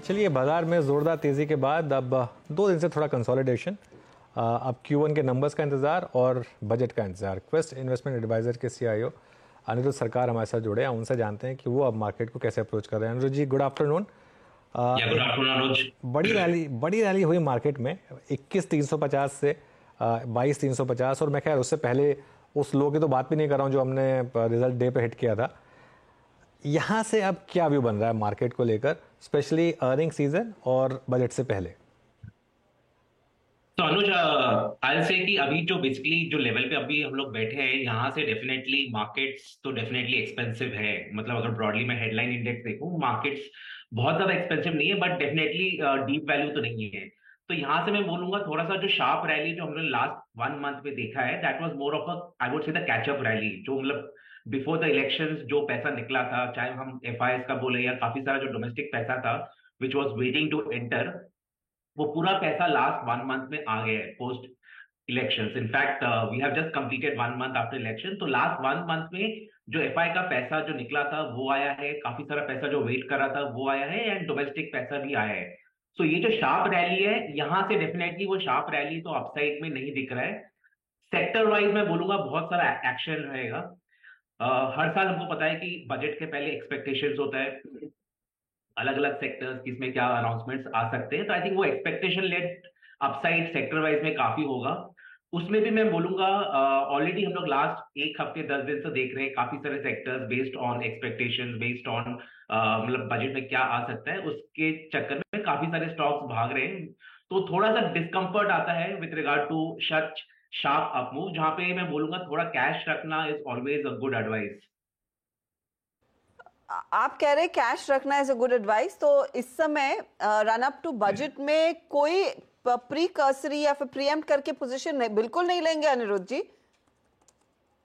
चलिए, बाजार में ज़ोरदार तेज़ी के बाद अब 2 दिन से थोड़ा कंसोलिडेशन। अब Q1 के नंबर्स का इंतज़ार और बजट का इंतज़ार। क्वेस्ट इन्वेस्टमेंट एडवाइज़र के CIO अनिरुद्ध सरकार हमारे साथ जुड़े हैं, उनसे जानते हैं कि वो अब मार्केट को कैसे अप्रोच कर रहे हैं। अनिरुद्ध जी, गुड आफ्टरनून। गुड आफ्टरनून अनुज। बड़ी रैली हुई मार्केट में 21,350 से 22,350, और मैं खैर उससे पहले उस लो की तो बात भी नहीं कर रहा हूँ जो हमने रिजल्ट डे पे हिट किया था। यहाँ से अब क्या व्यू बन रहा है मार्केट को लेकर, स्पेशली अर्निंग सीजन और बजट से पहले? तो अनुज, आई से कि अभी जो बेसिकली जो लेवल पे अभी हम लोग बैठे हैं यहाँ से डेफिनेटली मार्केट्स तो डेफिनेटली एक्सपेंसिव है। मतलब अगर ब्रॉडली मैं हेडलाइन इंडेक्स देखूं, मार्केट्स बहुत ज्यादा एक्सपेंसिव नहीं है, बट डेफिनेटली डीप वैल्यू तो नहीं है। तो यहाँ से मैं बोलूंगा थोड़ा सा जो शार्प रैली जो हमने लास्ट 1 मंथ में देखा है, that was more of a I would say the catchup rally. जो मतलब बिफोर द इलेक्शंस जो पैसा निकला था, चाहे हम FIs का बोले या काफी सारा जो डोमेस्टिक पैसा था which was waiting to enter, वो पूरा पैसा लास्ट 1 मंथ में आ गया है post elections. In fact we have just completed 1 month after election. तो लास्ट 1 मंथ में जो FI का पैसा जो निकला था वो आया है, काफी सारा पैसा जो वेट कर रहा था वो आया है, एंड डोमेस्टिक पैसा भी आया है। सो ये जो शार्प रैली है यहाँ से डेफिनेटली वो शार्प रैली तो अपसाइड में नहीं दिख रहा है। सेक्टर वाइज मैं बोलूंगा बहुत सारा एक्शन रहेगा। हर साल हमको पता है कि बजट के पहले एक्सपेक्टेशंस होता है अलग अलग सेक्टर्स किसमें क्या अनाउंसमेंट्स आ सकते हैं। तो आई थिंक वो expectation led upside sector wise में काफी होगा। उसमें भी मैं बोलूंगा ऑलरेडी हम लोग लास्ट एक हफ्ते 10 दिन से देख रहे हैं काफी सारे sectors based on expectations, based on मतलब बजट में क्या आ सकता है, उसके चक्कर में काफी सारे स्टॉक्स भाग रहे हैं। तो थोड़ा सा डिस्कंफर्ट आता है with regard to such sharp up move, जहां पे मैं बोलूंगा थोड़ा कैश रखना is always a good advice. आप कह रहे हैं कैश रखना इज अ गुड एडवाइस, तो इस समय रन अप टू बजट में कोई प्री कर्सरी या फिर प्रीएम्प्ट करके पोजीशन बिल्कुल नहीं लेंगे अनिरुद्ध जी?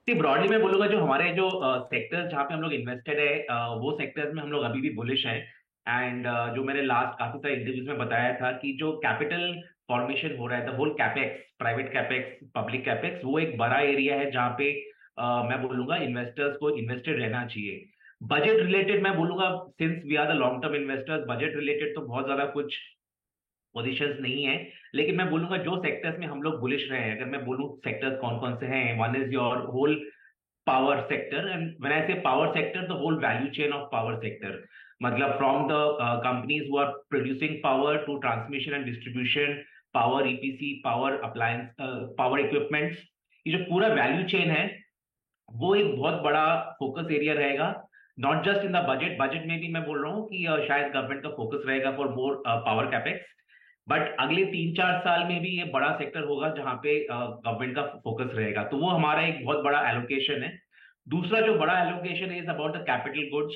ब्रॉडली मैं बोलूंगा जो हमारे जो सेक्टर्स जहाँ पे हम लोग इन्वेस्टेड है, वो सेक्टर्स में हम लोग अभी भी बुलिश हैं। एंड जो मैंने लास्ट काफी सारे इंटरव्यूज में बताया था कि जो कैपिटल फॉर्मेशन हो रहा है, the whole capex, private capex, public capex, वो एक बड़ा एरिया है जहाँ पे मैं बोलूंगा इन्वेस्टर्स को इन्वेस्टेड रहना चाहिए। बजट रिलेटेड मैं बोलूंगा since we are the long term investors, budget related तो बहुत ज्यादा कुछ पोजीशंस नहीं है। लेकिन मैं बोलूंगा जो सेक्टर्स में हम लोग बुलिश रहे हैं, अगर मैं बोलूं सेक्टर्स कौन कौन से हैं, one is your whole power sector. And when I say power sector, the whole value chain of power sector, मतलब from the companies who are producing power to transmission and distribution, power EPC, power appliance, power equipments, ये जो पूरा value chain है वो एक बहुत बड़ा focus area रहेगा। Not just in the budget, budget में भी मैं बोल रहा हूँ कि शायद गवर्नमेंट का फोकस रहेगा for more power capex, but अगले 3-4 साल में भी ये बड़ा सेक्टर होगा जहां पे गवर्नमेंट का फोकस रहेगा। तो वो हमारा एक बहुत बड़ा एलोकेशन है। दूसरा जो बड़ा allocation is about the capital goods,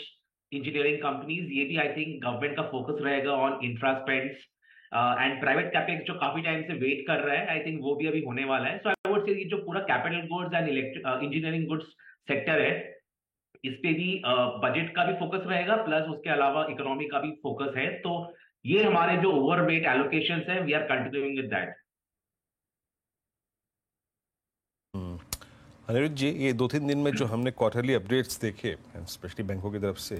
engineering companies. ये भी आई थिंक गवर्नमेंट का फोकस रहेगा on infra spends and private capex जो काफी टाइम से वेट कर रहा है, आई थिंक वो भी अभी होने वाला है। सो आई वुड से ये जो पूरा capital goods and engineering goods sector है, इस पे भी बजट का भी फोकस रहेगा, प्लस उसके अलावा इकोनॉमी का भी फोकस है। तो ये हमारे जो ओवरवेट एलोकेशंस है, we are continuing with that. Anirudh ji, ये 2-3 दिन में जो हमने क्वार्टरली अपडेट्स देखे स्पेशली बैंकों की तरफ से,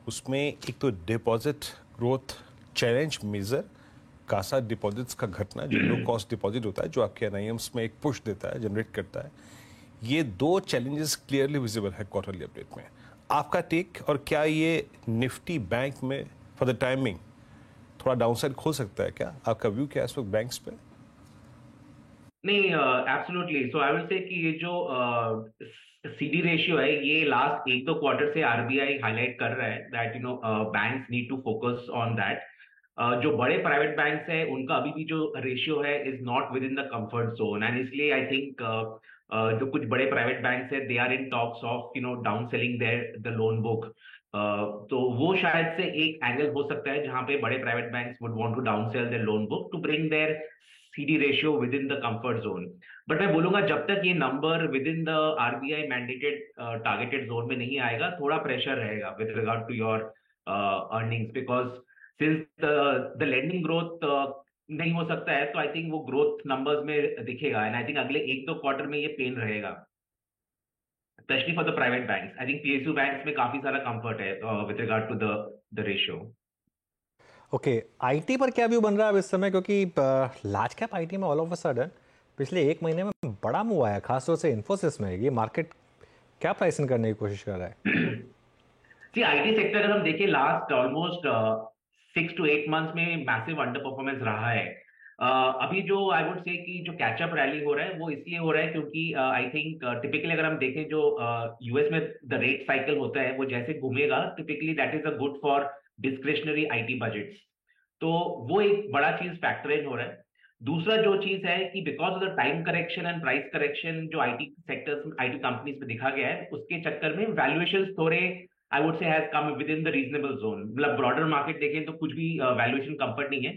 उसमें एक तो deposit growth challenge major, CASA deposits का घटना जो लो कॉस्ट डिपॉजिट होता है, जो आपके एनआईएम्स में एक पुश देता है, जनरेट करता है, ये दो चैलेंजेस क्लियरली विजिबल है क्वार्टरली अपडेट में। आपका टेक, और क्या ये निफ्टी बैंक में फॉर द टाइमिंग थोड़ा डाउनसाइड खोल सकता है? क्या आपका व्यू क्या है इस वक्त बैंक्स पे? नहीं, absolutely. So I will say कि ये जो CD रेशियो है, ये लास्ट 1-2 क्वार्टर से RBI हाईलाइट कर रहा है that you know banks need to focus on that. जो बड़े प्राइवेट बैंक्स है उनका अभी भी जो रेशियो है is not within the comfort zone, and इसलिए आई थिंक जो कुछ बड़े प्राइवेट बैंक्स है they are in talks of you know down selling their the loan book. तो वो शायद से एक एंगल हो सकता है जहां पे बड़े private banks would want to down sell their loan book to bring their CD ratio within the comfort zone. But मैं बोलूंगा जब तक ये number within the RBI mandated targeted zone में नहीं आएगा, थोड़ा प्रेशर रहेगा with regard to your earnings, because since the lending growth नहीं हो सकता है, तो आई थिंक वो ग्रोथ नंबर्स में दिखेगा, एंड आई थिंक अगले 1-2 क्वार्टर में ये पेन रहेगा, specially for the private banks. I think PSU banks में काफी सारा कंफर्ट है with regard to the ratio. Okay, IT पर क्या व्यू बन रहा है अब इस समय, क्योंकि लार्ज कैप आईटी में ऑल ऑफ अ सडन पिछले एक महीने में बड़ा मूव आया, खासतौर से इन्फोसिस में। ये मार्केट क्या प्राइसिंग करने की कोशिश कर रहा है? सी आईटी सेक्टर अगर हम देखें लास्ट ऑलमोस्ट 6 to 8 months में मैसिव अंडर परफॉर्मेंस रहा है। अभी जो आई वुड से कि जो कैचअप रैली हो रहा है वो इसलिए हो रहा है क्योंकि आई थिंक टिपिकली अगर हम देखें जो यूएस में द रेट साइकिल होता है वो जैसे घूमेगा typically that is a good for discretionary IT budgets. तो वो एक बड़ा चीज फैक्टर इन हो रहा है। दूसरा जो चीज है कि because of the time correction and price correction जो आईटी सेक्टर्स आईटी कंपनीज में देखा गया है उसके चक्कर में वैल्यूएशन थोड़े आई वुड से has come with in the reasonable zone. मतलब ब्रॉडर मार्केट देखें तो कुछ भी वैल्यूएशन कंफर्ट नहीं है,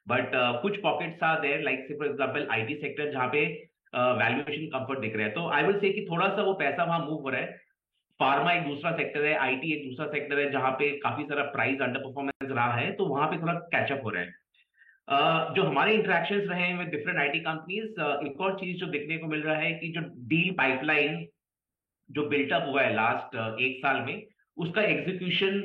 बट कुछ पॉकेट्स आर देयर लाइक से फॉर एग्जांपल आईटी सेक्टर जहां पे वैल्यूएशन कंफर्ट दिख रहा है। तो आई विल से कि थोड़ा सा वो पैसा वहां मूव हो रहा है। फार्मा एक दूसरा सेक्टर है, आईटी एक दूसरा सेक्टर है जहां पे काफी सारा प्राइस अंडर परफॉर्मेंस रहा है, तो वहां पे थोड़ा कैचअप हो रहा है। जो हमारे इंटरेक्शंस रहे हैं विद डिफरेंट आईटी कंपनीज, एक और चीज जो देखने को मिल रहा है कि जो डील पाइपलाइन जो बिल्टअप हुआ है लास्ट 1 साल में उसका एग्जीक्यूशन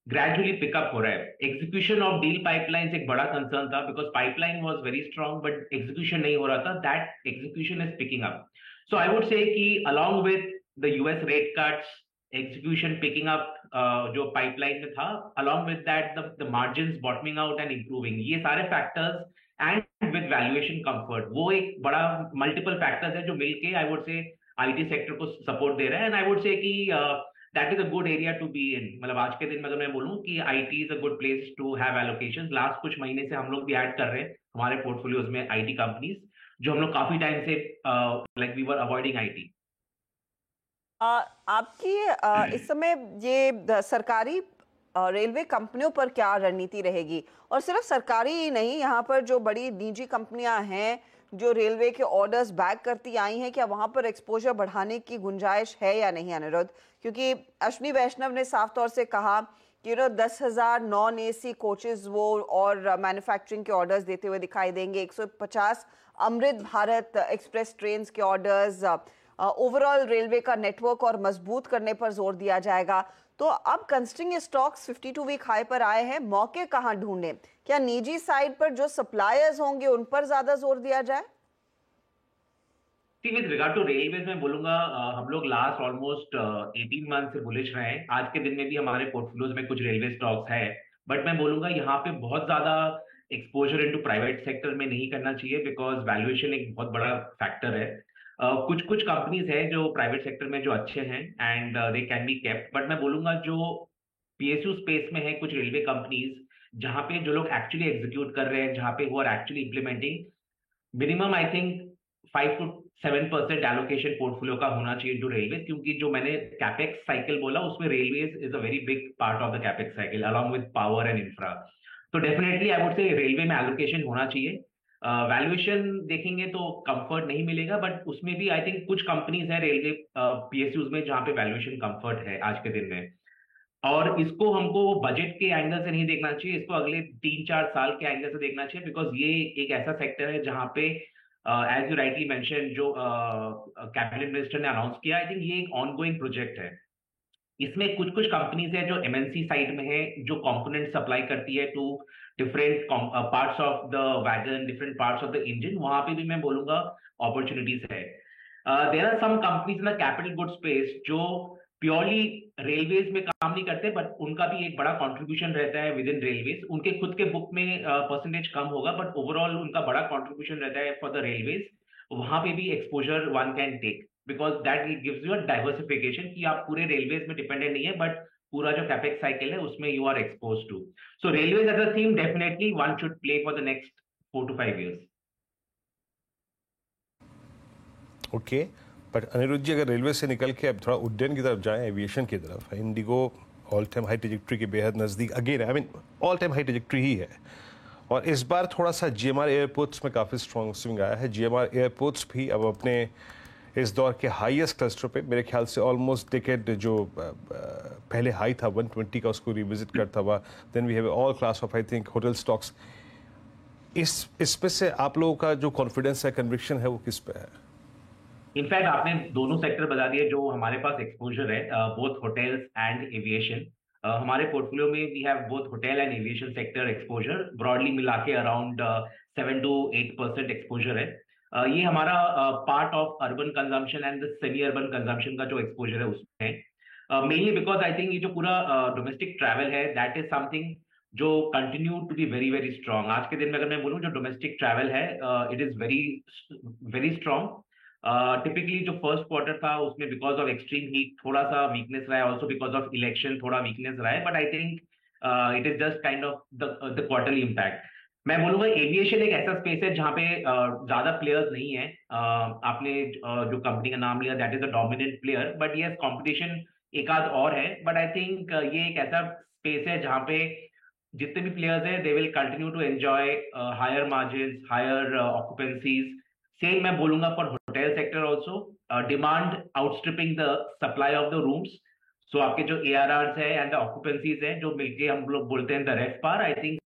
ग्रेजुअली पिकअप हो रहा है। एग्जीक्यूशन ऑफ डील पाइपलाइन एक बड़ा कंसर्न था because pipeline was very strong but execution नहीं हो रहा था। That execution is picking up. So I would say कि along with the US rate cuts execution picking up जो पाइपलाइन में था, along with that the margins bottoming out and improving, ये सारे factors and with valuation comfort वो एक बड़ा multiple factors है जो मिलके I would say IT sector को सपोर्ट दे रहा है। एंड आई वुड से कि that is a good area to be in. मतलब आज के दिन में अगर मैं बोलूं कि IT is a good place to have allocations. Last कुछ महीने से हम लोग भी ऐड कर रहे हैं हमारे पोर्टफोलियोज में आईटी कंपनीज जो हम लोग काफी टाइम से like we were avoiding IT. आपकी इस समय ये सरकारी रेलवे कंपनियों पर क्या रणनीति रहेगी? और सिर्फ सरकारी ही नहीं, यहाँ पर जो बड़ी निजी कंपनियां हैं जो रेलवे के ऑर्डर्स बैक करती आई हैं, क्या वहां पर एक्सपोजर बढ़ाने की गुंजाइश है या नहीं अनिरुद्ध? क्योंकि अश्विनी वैष्णव ने साफ तौर से कहा कि 10,000 नॉन एसी कोचेस वो और मैन्युफैक्चरिंग के ऑर्डर्स देते हुए दिखाई देंगे, 150 अमृत भारत एक्सप्रेस ट्रेन के ऑर्डर्स, ओवरऑल रेलवे का नेटवर्क और मजबूत करने पर जोर दिया जाएगा। तो अब कंसिडरिंग स्टॉक्स 52 वीक हाई पर आए हैं, मौके कहां ढूंढें? क्या निजी साइड पर जो सप्लायर्स होंगे उन पर ज्यादा जोर दिया जाए? विद रिगार्ड टू रेलवेज में बोलूंगा हम लोग लास्ट ऑलमोस्ट 18 मंथ से बुलिश रहे हैं। आज के दिन में भी हमारे पोर्टफोलियोज में कुछ रेलवे स्टॉक्स है, बट मैं बोलूंगा यहाँ पे बहुत ज्यादा एक्सपोजर इनटू प्राइवेट सेक्टर में नहीं करना चाहिए बिकॉज वैल्यूएशन एक बहुत बड़ा फैक्टर है। कुछ कुछ कंपनीज है जो प्राइवेट सेक्टर में जो अच्छे हैं and they can be kept, but मैं बोलूंगा जो पीएसयू स्पेस में है कुछ रेलवे कंपनीज जहां पे जो लोग एक्चुअली एग्जीक्यूट कर रहे हैं, जहां पे वो are actually implementing, minimum I think 5 to 7% allocation portfolio का होना चाहिए टू रेलवे। क्योंकि जो मैंने कैपेक्स साइकिल बोला उसमें railways is a very big part of the capex cycle along with power and infra. तो definitely I would say railway में एलोकेशन होना चाहिए। वैल्यूएशन देखेंगे तो कंफर्ट नहीं मिलेगा, बट उसमें भी आई थिंक कुछ कंपनीज है रेलवे पीएसयूज में जहां पे वैल्यूएशन कंफर्ट है आज के दिन में। और इसको हमको बजट के एंगल से नहीं देखना चाहिए, इसको अगले 3-4 साल के एंगल से देखना चाहिए बिकॉज ये एक ऐसा सेक्टर है जहां पे एज यू राइटली मेंशन जो कैबिनेट मिनिस्टर ने अनाउंस किया, आई थिंक ये एक ऑनगोइंग प्रोजेक्ट है। इसमें कुछ कुछ कंपनीज है जो एमएनसी साइड में है जो कंपोनेंट सप्लाई करती है to different parts of the wagon, different parts of the engine, वहां पे भी मैं बोलूंगा अपॉर्चुनिटीज है। There are some companies in the capital good space जो प्योरली रेलवेज में काम नहीं करते बट उनका भी एक बड़ा कंट्रीब्यूशन रहता है विद इन रेलवेज। उनके खुद के बुक में परसेंटेज कम होगा बट ओवरऑल उनका बड़ा कंट्रीब्यूशन रहता है फॉर द रेलवेज। वहां पे भी exposure one can take because that gives you a diversification कि आप पूरे रेलवेज में डिपेंडेंट नहीं है बट पूरा जो कैपेक्स साइकिल है उसमें you are expose to. So railways as a theme definitely one should play for the next 4 to 5 years। Okay, but Anirudh ji अगर रेलवे से निकल के अब थोड़ा उड्डयन की तरफ जाएं, एविएशन की तरफ, IndiGo all time high trajectory के बेहद नज़दीक again, I mean all time high trajectory ही है। और इस बार थोड़ा सा जीएमआर एयरपोर्ट्स में काफ़ी स्ट्रॉन्ग स्विंग आया है। जीएमआर एयरपोर्ट्स भी अब अपने इस दौर के हाईएस्ट क्लस्टर पे मेरे ख्याल से ऑलमोस्ट डिकेड जो पहले हाई था 120 का उसको रिविजिट करता हुआ। Then we have all class of I think hotel stocks. इसमें से आप लोगों का जो कॉन्फिडेंस है, कन्विक्शन है, वो किस पे है? इनफैक्ट आपने दोनों सेक्टर बता दिए जो हमारे पास एक्सपोजर है, बोथ होटल्स एंड एविएशन। हमारे पोर्टफोलियो में we have both hotel and aviation sector exposure, broadly मिला के अराउंड 7 to 8% एक्सपोजर है। ये हमारा part of urban consumption and the semi urban consumption का जो एक्सपोजर है उसमें है, मेनली बिकॉज आई थिंक ये जो पूरा डोमेस्टिक ट्रैवल है दैट इज समथिंग जो continue to be very very strong. आज के दिन में अगर मैं बोलूँ जो डोमेस्टिक ट्रैवल है it is very very strong. Typically जो फर्स्ट क्वार्टर था उसमें बिकॉज ऑफ एक्सट्रीम हीट थोड़ा सा वीकनेस रहा है, ऑल्सो बिकॉज ऑफ इलेक्शन थोड़ा वीकनेस रहा है, but I think it is just kind of the quarterly impact. मैं बोलूंगा एविएशन एक ऐसा स्पेस है जहां पे ज्यादा प्लेयर्स नहीं है। आपने जो कंपनी का नाम लिया that is a dominant player, but yes competition एक आध और है, बट आई थिंक ये एक ऐसा स्पेस है जहां पे जितने भी प्लेयर्स हैं they will continue to enjoy higher margin, higher occupancies. Same मैं बोलूंगा for hotel sector also, demand outstripping the supply of the rooms. So आपके जो ARRs है एंड द ऑक्यूपेंसीज है जो मिलके हम लोग बोलते हैं द रेफपार, आई थिंक